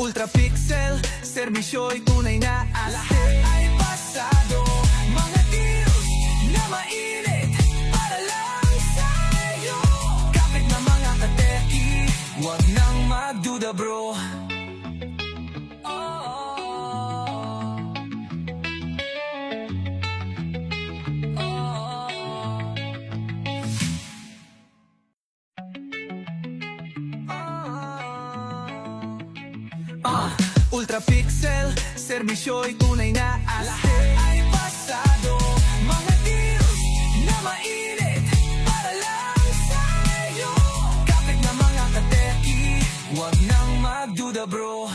Ultra Pixel, serbisyo'y tunay na astig. Ay pasado, mga deals na mainit para lang sa'yo. Kapit na mga kateki, huwag nang magduda bro. Ultra Pixel, serbisyo'y tunay na astig. Ay pasado, mga deals na mainit para lang sa'yo. Kapit na mga kateki, huwag nang magduda bro.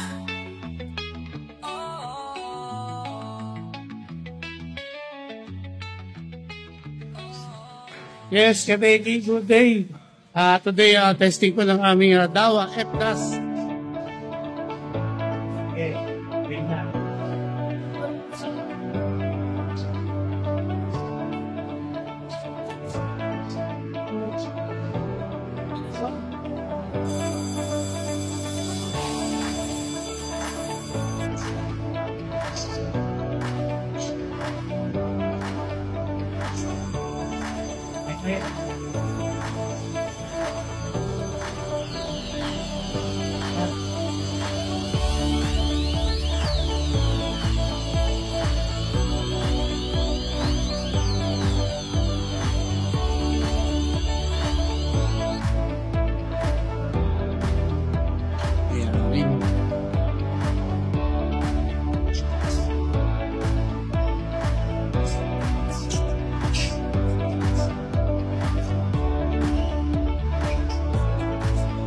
Yes, kateki, good day. Today, testing ko ng aming Dawa F-Gas. Okay, wait na. Okay.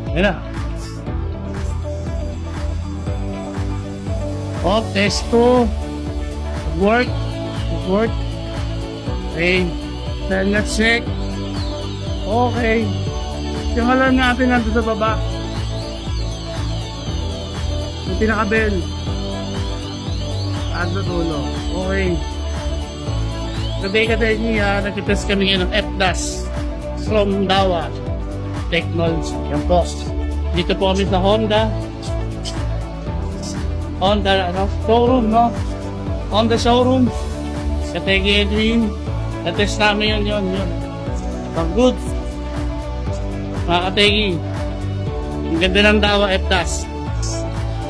Ayan na. Test 2. Work. Okay. Then let's check. Okay. Yung alarm natin nandun sa baba. Yung pinaka-bell. At sa dulo. Okay. Today nag-test kami ngayon ng F-Gas from Dawa Technology. Yan po. Dito po kami sa Honda showroom, no? Honda showroom. Kategi Edwin. Na-test namin yun. Pang good. Mga kategi. Ang ganda ng Dawa F-Gas.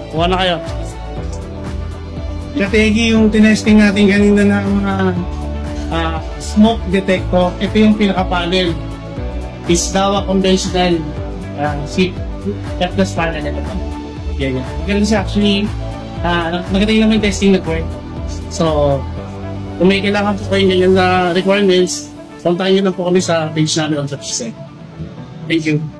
Kuha na kayo. Kategi, yung tinesting natin kanina na mga smoke detector. Ito yung pinaka-panel. Is Dawa conventional F-Gas panel na ito. Yan. Ganun siya actually, maganda yung naman testing network. So, kung may kailangan po kayo ganyan na requirements, puntahan nyo lang po kami sa page namin on the website. Thank you.